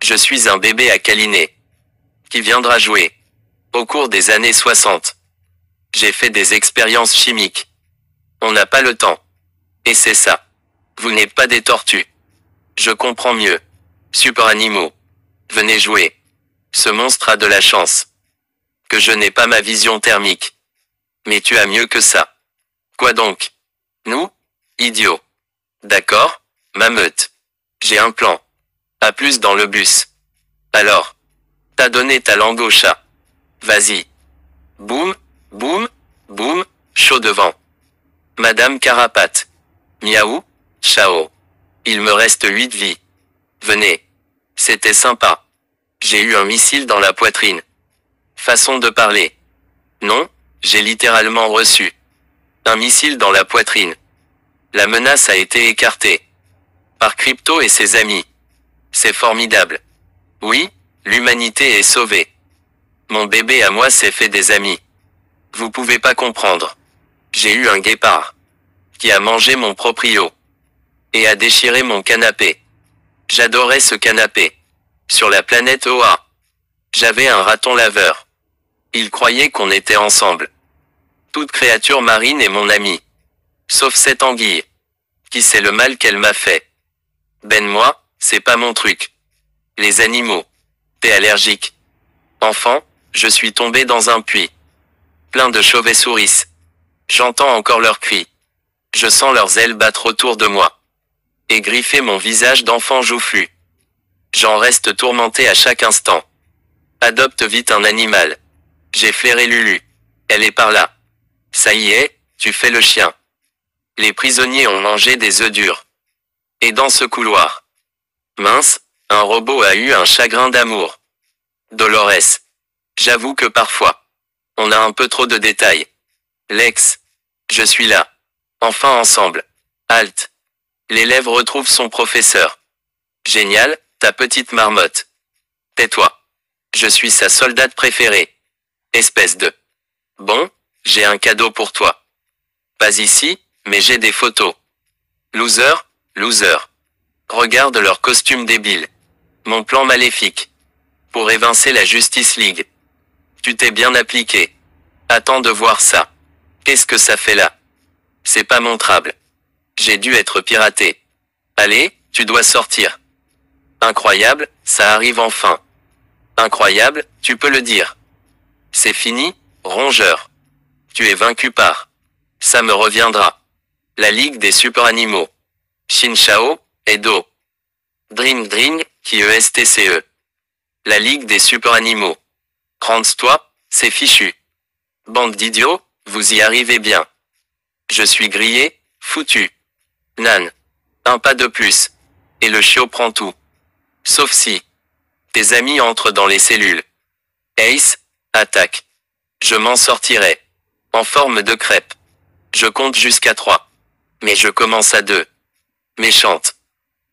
Je suis un bébé à câliner. Qui viendra jouer. Au cours des années 60. J'ai fait des expériences chimiques. On n'a pas le temps. Et c'est ça. Vous n'êtes pas des tortues. Je comprends mieux. Super animaux. Venez jouer. Ce monstre a de la chance. Que je n'ai pas ma vision thermique. Mais tu as mieux que ça. Quoi donc? Nous? Idiots. D'accord, ma meute. J'ai un plan. À plus dans le bus. Alors. T'as donné ta langue au chat. Vas-y. Boum, boum, boum, chaud devant. Madame Carapate. Miaou, ciao. Il me reste 8 vies. Venez. C'était sympa. J'ai eu un missile dans la poitrine. Façon de parler. Non, j'ai littéralement reçu un missile dans la poitrine. La menace a été écartée par Crypto et ses amis. C'est formidable. Oui, l'humanité est sauvée. Mon bébé à moi s'est fait des amis. Vous pouvez pas comprendre. J'ai eu un guépard qui a mangé mon proprio et a déchiré mon canapé. J'adorais ce canapé. Sur la planète Oa. J'avais un raton laveur. Il croyait qu'on était ensemble. Toute créature marine est mon amie. Sauf cette anguille. Qui sait le mal qu'elle m'a fait? Ben moi, c'est pas mon truc. Les animaux. T'es allergique. Enfant, je suis tombé dans un puits. Plein de chauves-souris. J'entends encore leurs cris. Je sens leurs ailes battre autour de moi. Et griffer mon visage d'enfant joufflu. J'en reste tourmenté à chaque instant. Adopte vite un animal. J'ai flairé Lulu. Elle est par là. Ça y est, tu fais le chien. Les prisonniers ont mangé des œufs durs. Et dans ce couloir. Mince, un robot a eu un chagrin d'amour. Dolores. J'avoue que parfois, on a un peu trop de détails. Lex. Je suis là. Enfin ensemble. Halt. L'élève retrouve son professeur. Génial, ta petite marmotte. Tais-toi. Je suis sa soldate préférée. Espèce de... Bon, j'ai un cadeau pour toi. Pas ici, mais j'ai des photos. Loser, loser. Regarde leur costume débile. Mon plan maléfique. Pour évincer la Justice League. Tu t'es bien appliqué. Attends de voir ça. Qu'est-ce que ça fait là? C'est pas montrable. J'ai dû être piraté. Allez, tu dois sortir. Incroyable, ça arrive enfin. Incroyable, tu peux le dire. C'est fini, rongeur. Tu es vaincu par... Ça me reviendra. La Ligue des super animaux. Shin Shao, Edo. Dring Dring, qui ESTCE. La Ligue des super animaux. Rance-toi, c'est fichu. Bande d'idiots, vous y arrivez bien. Je suis grillé, foutu. Nan. Un pas de plus. Et le chiot prend tout. Sauf si. Tes amis entrent dans les cellules. Ace, attaque. Je m'en sortirai. En forme de crêpe. Je compte jusqu'à 3. Mais je commence à 2. Méchante.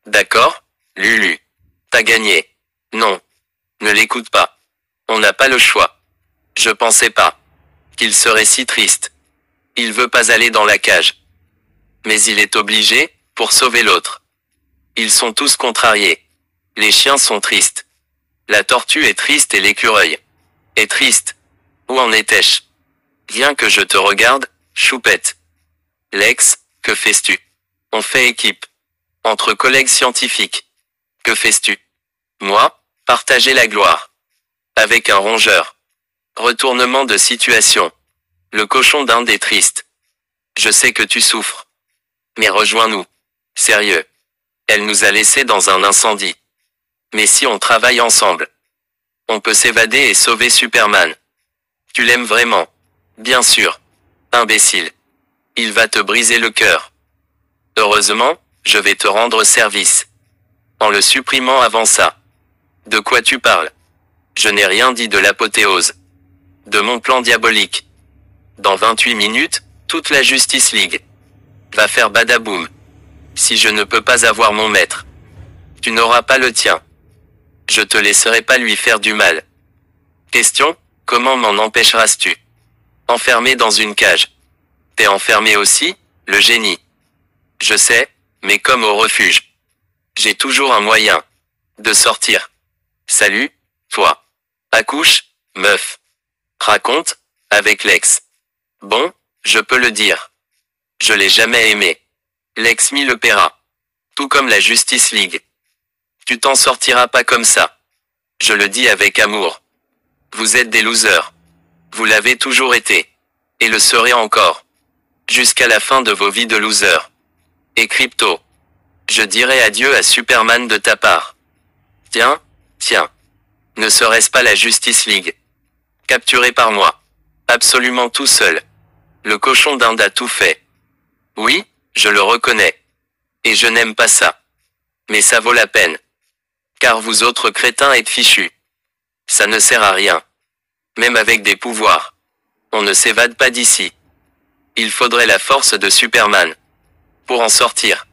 D'accord, Lulu. T'as gagné. Non. Ne l'écoute pas. On n'a pas le choix. Je pensais pas qu'il serait si triste. Il veut pas aller dans la cage. Mais il est obligé, pour sauver l'autre. Ils sont tous contrariés. Les chiens sont tristes. La tortue est triste et l'écureuil est triste. Où en étais-je? Viens que je te regarde, choupette. Lex, que fais-tu? On fait équipe. Entre collègues scientifiques. Que fais-tu? Moi, partager la gloire. Avec un rongeur. Retournement de situation. Le cochon d'Inde est triste. Je sais que tu souffres. Mais rejoins-nous. Sérieux. Elle nous a laissés dans un incendie. Mais si on travaille ensemble, on peut s'évader et sauver Superman. Tu l'aimes vraiment? Bien sûr. Imbécile. Il va te briser le cœur. Heureusement, je vais te rendre service. En le supprimant avant ça. De quoi tu parles? Je n'ai rien dit de l'apothéose. De mon plan diabolique. Dans 28 minutes, toute la Justice League va faire badaboum. Si je ne peux pas avoir mon maître, tu n'auras pas le tien. Je te laisserai pas lui faire du mal. Question, comment m'en empêcheras-tu? Enfermé dans une cage. T'es enfermé aussi, le génie. Je sais, mais comme au refuge. J'ai toujours un moyen de sortir. Salut, toi. Accouche, meuf. Raconte, avec Lex. Bon, je peux le dire. Je l'ai jamais aimé. Lex me le paiera. Tout comme la Justice League. Tu t'en sortiras pas comme ça. Je le dis avec amour. Vous êtes des losers. Vous l'avez toujours été. Et le serez encore. Jusqu'à la fin de vos vies de losers. Et Crypto. Je dirai adieu à Superman de ta part. Tiens. Ne serait-ce pas la Justice League? Capturé par moi. Absolument tout seul. Le cochon d'Inde a tout fait. Oui, je le reconnais. Et je n'aime pas ça. Mais ça vaut la peine. Car vous autres crétins êtes fichus. Ça ne sert à rien. Même avec des pouvoirs. On ne s'évade pas d'ici. Il faudrait la force de Superman. Pour en sortir.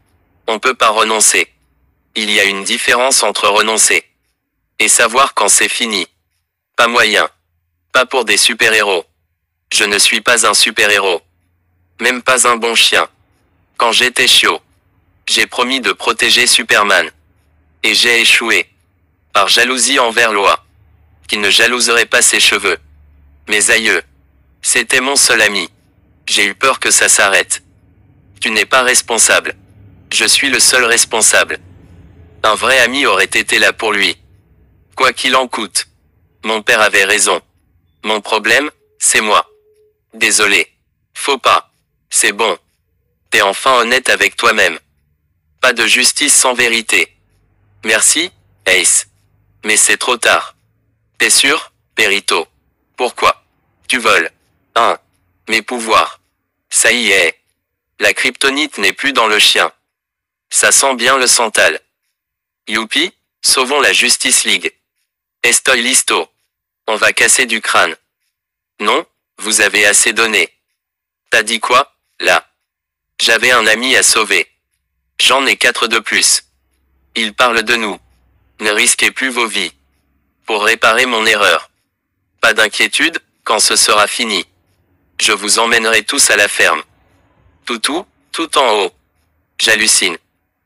On peut pas renoncer. Il y a une différence entre renoncer et savoir quand c'est fini. Pas moyen. Pas pour des super-héros. Je ne suis pas un super-héros. Même pas un bon chien. Quand j'étais chiot, j'ai promis de protéger Superman. Et j'ai échoué. Par jalousie envers Loi. Qui ne jalouserait pas ses cheveux. Mes aïeux. C'était mon seul ami. J'ai eu peur que ça s'arrête. Tu n'es pas responsable. Je suis le seul responsable. Un vrai ami aurait été là pour lui. Quoi qu'il en coûte. Mon père avait raison. Mon problème, c'est moi. Désolé. Faut pas. C'est bon. T'es enfin honnête avec toi-même. Pas de justice sans vérité. Merci, Ace. Mais c'est trop tard. T'es sûr, Perito? Pourquoi? Tu voles. Mes pouvoirs. Ça y est. La kryptonite n'est plus dans le chien. Ça sent bien le santal. Youpi, sauvons la Justice League. Estoy listo. On va casser du crâne. Non, vous avez assez donné. T'as dit quoi, là? J'avais un ami à sauver. J'en ai 4 de plus. Il parle de nous. Ne risquez plus vos vies. Pour réparer mon erreur. Pas d'inquiétude, quand ce sera fini. Je vous emmènerai tous à la ferme. Toutou, tout en haut. J'hallucine.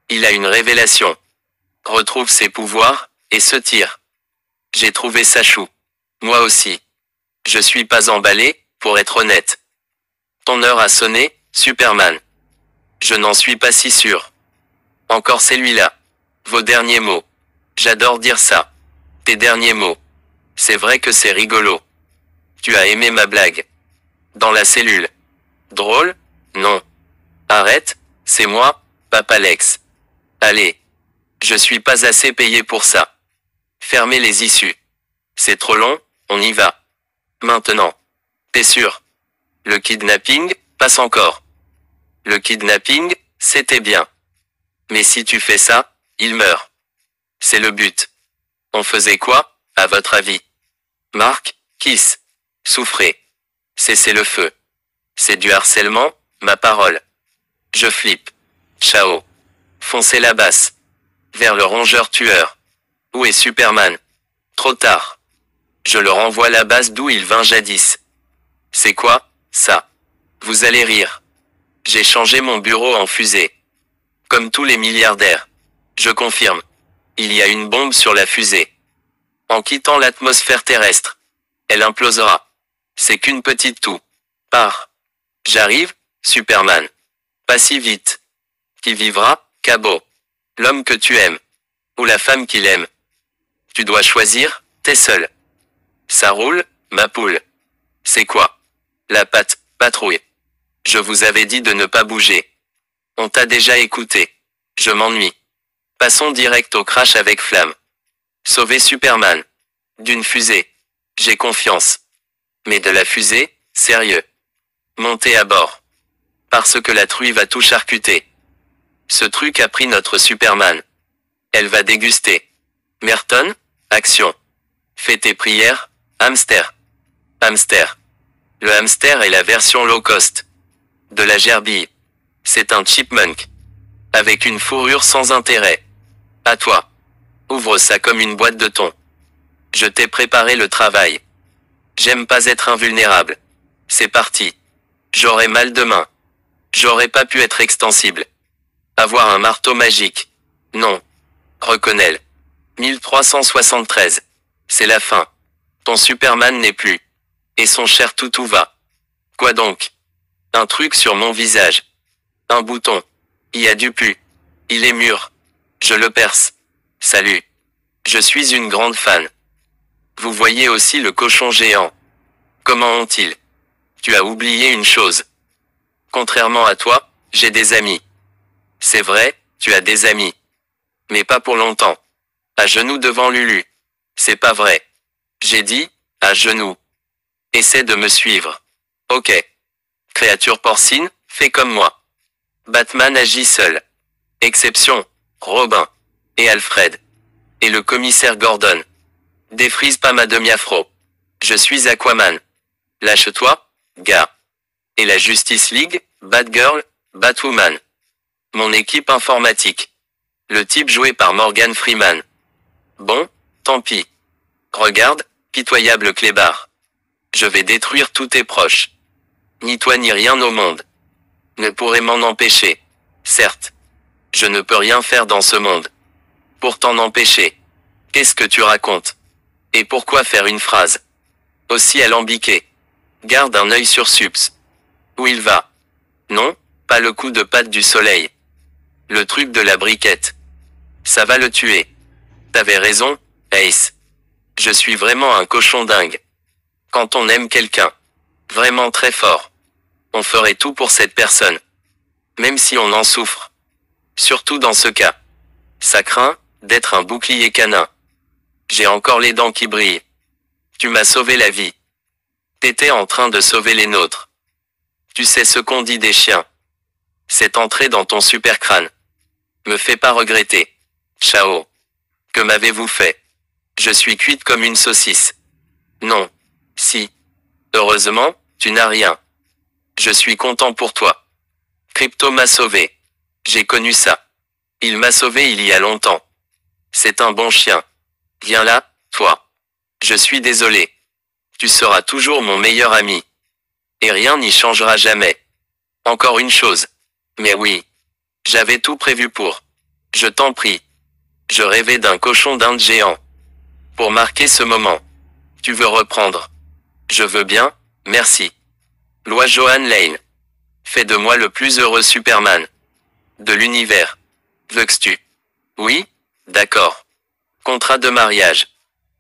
Il a une révélation. Retrouve ses pouvoirs, et se tire. J'ai trouvé ça chou. Moi aussi. Je suis pas emballé, pour être honnête. Ton heure a sonné, Superman. Je n'en suis pas si sûr. Encore celui-là. Vos derniers mots. J'adore dire ça. Tes derniers mots. C'est vrai que c'est rigolo. Tu as aimé ma blague. Dans la cellule. Drôle? Non. Arrête, c'est moi, Papa Lex. Allez. Je suis pas assez payé pour ça. Fermez les issues. C'est trop long, on y va. Maintenant. T'es sûr? Le kidnapping, passe encore. Le kidnapping, c'était bien. Mais si tu fais ça, il meurt. C'est le but. On faisait quoi, à votre avis? Marc, kiss. Souffrez. Cessez le feu. C'est du harcèlement, ma parole. Je flippe. Ciao. Foncez la basse. Vers le rongeur tueur. Où est Superman? Trop tard. Je le renvoie à la base d'où il vint jadis. C'est quoi, ça? Vous allez rire. J'ai changé mon bureau en fusée. Comme tous les milliardaires. Je confirme. Il y a une bombe sur la fusée. En quittant l'atmosphère terrestre. Elle implosera. C'est qu'une petite toux. Pars. J'arrive, Superman. Pas si vite. Qui vivra, Cabot? L'homme que tu aimes. Ou la femme qu'il aime. Tu dois choisir, t'es seul. Ça roule, ma poule. C'est quoi? La patte, patrouille. Je vous avais dit de ne pas bouger. On t'a déjà écouté. Je m'ennuie. Passons direct au crash avec flamme. Sauver Superman. D'une fusée. J'ai confiance. Mais de la fusée, sérieux. Montez à bord. Parce que la truie va tout charcuter. Ce truc a pris notre Superman. Elle va déguster. Merton, action. Fais tes prières, hamster. Hamster. Le hamster est la version low cost. De la gerbille. C'est un chipmunk. Avec une fourrure sans intérêt. À toi. Ouvre ça comme une boîte de thon. Je t'ai préparé le travail. J'aime pas être invulnérable. C'est parti. J'aurais mal demain. J'aurais pas pu être extensible. Avoir un marteau magique. Non. Reconnais-le. 1373. C'est la fin. Ton Superman n'est plus. Et son cher toutou va. Quoi donc? Un truc sur mon visage. Un bouton. Il y a du pu. Il est mûr. Je le perce. Salut. Je suis une grande fan. Vous voyez aussi le cochon géant. Comment ont-ils? Tu as oublié une chose. Contrairement à toi, j'ai des amis. C'est vrai, tu as des amis. Mais pas pour longtemps. À genoux devant Lulu. C'est pas vrai. J'ai dit, à genoux. Essaie de me suivre. Ok. Créature porcine, fais comme moi. Batman agit seul. Exception, Robin. Et Alfred. Et le commissaire Gordon. Défrise pas ma demi-afro. Je suis Aquaman. Lâche-toi, gars. Et la Justice League, Batgirl, Batwoman. Mon équipe informatique. Le type joué par Morgan Freeman. Bon, tant pis. Regarde, pitoyable clébard. Je vais détruire tous tes proches. Ni toi ni rien au monde. Ne pourrait m'en empêcher. Certes. Je ne peux rien faire dans ce monde. Pour t'en empêcher. Qu'est-ce que tu racontes? Et pourquoi faire une phrase aussi alambiquée? Garde un œil sur Sups. Où il va? Non, pas le coup de patte du soleil. Le truc de la briquette. Ça va le tuer. T'avais raison, Ace. Je suis vraiment un cochon dingue. Quand on aime quelqu'un. Vraiment très fort. On ferait tout pour cette personne. Même si on en souffre. Surtout dans ce cas. Ça craint, d'être un bouclier canin. J'ai encore les dents qui brillent. Tu m'as sauvé la vie. T'étais en train de sauver les nôtres. Tu sais ce qu'on dit des chiens. C'est entré dans ton super crâne. Me fais pas regretter. Ciao. Que m'avez-vous fait? Je suis cuite comme une saucisse. Non. Si. Heureusement, tu n'as rien. Je suis content pour toi. Crypto m'a sauvé. J'ai connu ça. Il m'a sauvé il y a longtemps. C'est un bon chien. Viens là, toi. Je suis désolé. Tu seras toujours mon meilleur ami. Et rien n'y changera jamais. Encore une chose. Mais oui. J'avais tout prévu pour. Je t'en prie. Je rêvais d'un cochon d'Inde géant. Pour marquer ce moment. Tu veux reprendre? Je veux bien, merci. Loi Joan Lane. Fais de moi le plus heureux Superman. De l'univers. Veux-tu? Oui? D'accord. Contrat de mariage.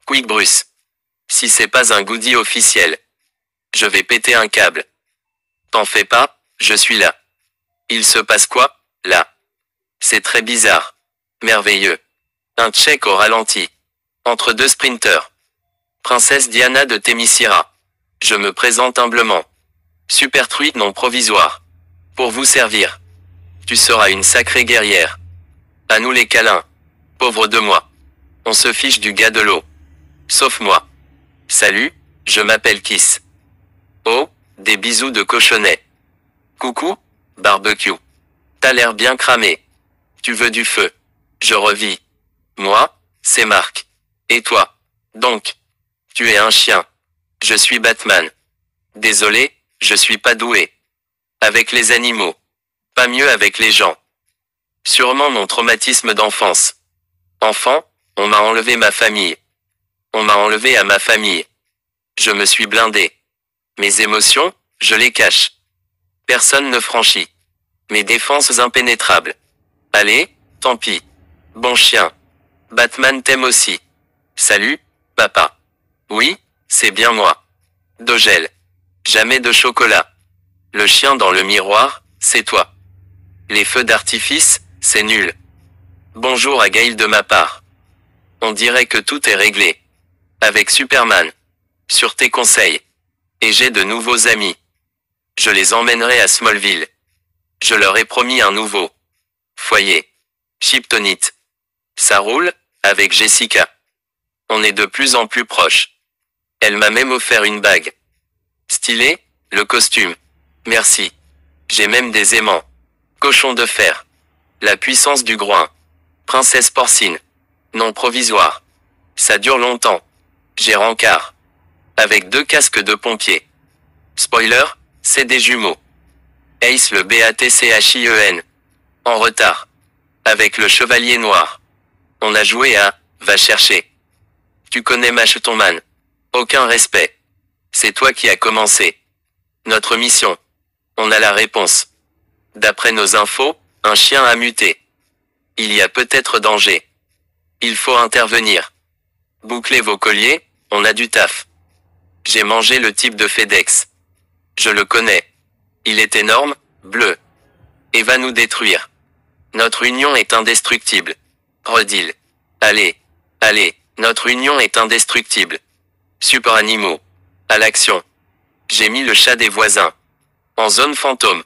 Quick Bruce. Si c'est pas un goodie officiel. Je vais péter un câble. T'en fais pas, je suis là. Il se passe quoi, là? C'est très bizarre. Merveilleux. Un check au ralenti. Entre deux sprinteurs. Princesse Diana de Thémiscyra. Je me présente humblement. Super truite non provisoire. Pour vous servir. Tu seras une sacrée guerrière. À nous les câlins. Pauvre de moi. On se fiche du gars de l'eau. Sauf moi. Salut, je m'appelle Kiss. Oh, des bisous de cochonnet. Coucou, barbecue. T'as l'air bien cramé. Tu veux du feu. Je revis. Moi, c'est Marc. Et toi? Donc. Tu es un chien. Je suis Batman. Désolé, je suis pas doué. Avec les animaux. Pas mieux avec les gens. Sûrement mon traumatisme d'enfance. Enfant, on m'a enlevé ma famille. On m'a enlevé à ma famille. Je me suis blindé. Mes émotions, je les cache. Personne ne franchit. Mes défenses impénétrables. Allez, tant pis. Bon chien. Batman t'aime aussi. Salut, papa. Oui, c'est bien moi. Dogel. Jamais de chocolat. Le chien dans le miroir, c'est toi. Les feux d'artifice, c'est nul. Bonjour à Gail de ma part. On dirait que tout est réglé. Avec Superman. Sur tes conseils. Et j'ai de nouveaux amis. Je les emmènerai à Smallville. Je leur ai promis un nouveau foyer. Kryptonite. Ça roule, avec Jessica. On est de plus en plus proches. Elle m'a même offert une bague. Stylé, le costume. Merci. J'ai même des aimants. Cochon de fer. La puissance du groin. Princesse porcine. Non provisoire. Ça dure longtemps. J'ai rencard. Avec 2 casques de pompier. Spoiler, c'est des jumeaux. Ace le BATCHIEN. En retard. Avec le chevalier noir. On a joué à « Va chercher ». Tu connais Machetonman. Aucun respect. C'est toi qui as commencé. Notre mission. On a la réponse. D'après nos infos, un chien a muté. Il y a peut-être danger. Il faut intervenir. Bouclez vos colliers, on a du taf. J'ai mangé le type de FedEx. Je le connais. Il est énorme, bleu. Et va nous détruire. Notre union est indestructible. Redil. Allez, allez, notre union est indestructible. Super animaux. À l'action. J'ai mis le chat des voisins. En zone fantôme.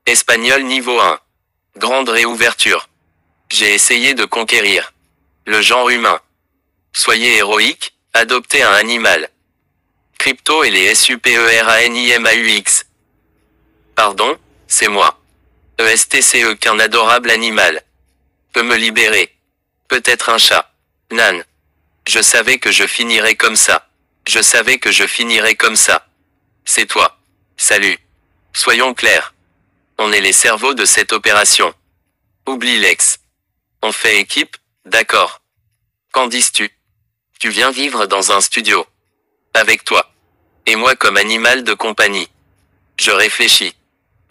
Espagnol niveau 1. Grande réouverture. J'ai essayé de conquérir le genre humain. Soyez héroïque, adoptez un animal. Crypto et les SUPERANIMAUX. Pardon, c'est moi. ESTCE qu'un adorable animal. Peut me libérer. Peut-être un chat. Nan. Je savais que je finirais comme ça. Je savais que je finirais comme ça. C'est toi. Salut. Soyons clairs. On est les cerveaux de cette opération. Oublie Lex. On fait équipe, d'accord. Qu'en dis-tu? Tu viens vivre dans un studio. Avec toi. Et moi comme animal de compagnie. Je réfléchis.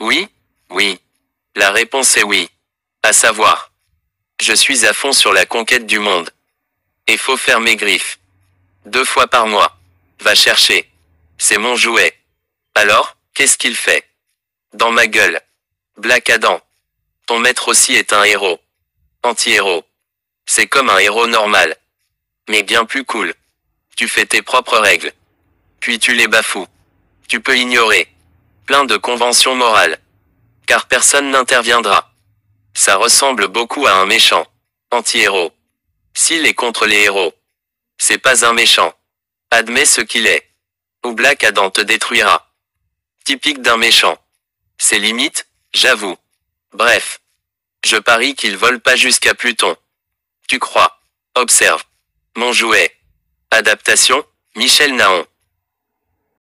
Oui, oui. La réponse est oui. À savoir. Je suis à fond sur la conquête du monde. Et faut faire mes griffes. 2 fois par mois. Va chercher. C'est mon jouet. Alors, qu'est-ce qu'il fait? Dans ma gueule. Black Adam. Ton maître aussi est un héros. Anti-héros. C'est comme un héros normal. Mais bien plus cool. Tu fais tes propres règles. Puis tu les bafoues. Tu peux ignorer. Plein de conventions morales. Car personne n'interviendra. Ça ressemble beaucoup à un méchant. Anti-héros. S'il est contre les héros. C'est pas un méchant. Admets ce qu'il est. Ou Black Adam te détruira. Typique d'un méchant. C'est limite, j'avoue. Bref. Je parie qu'il vole pas jusqu'à Pluton. Tu crois. Observe. Mon jouet. Adaptation, Michel Naon.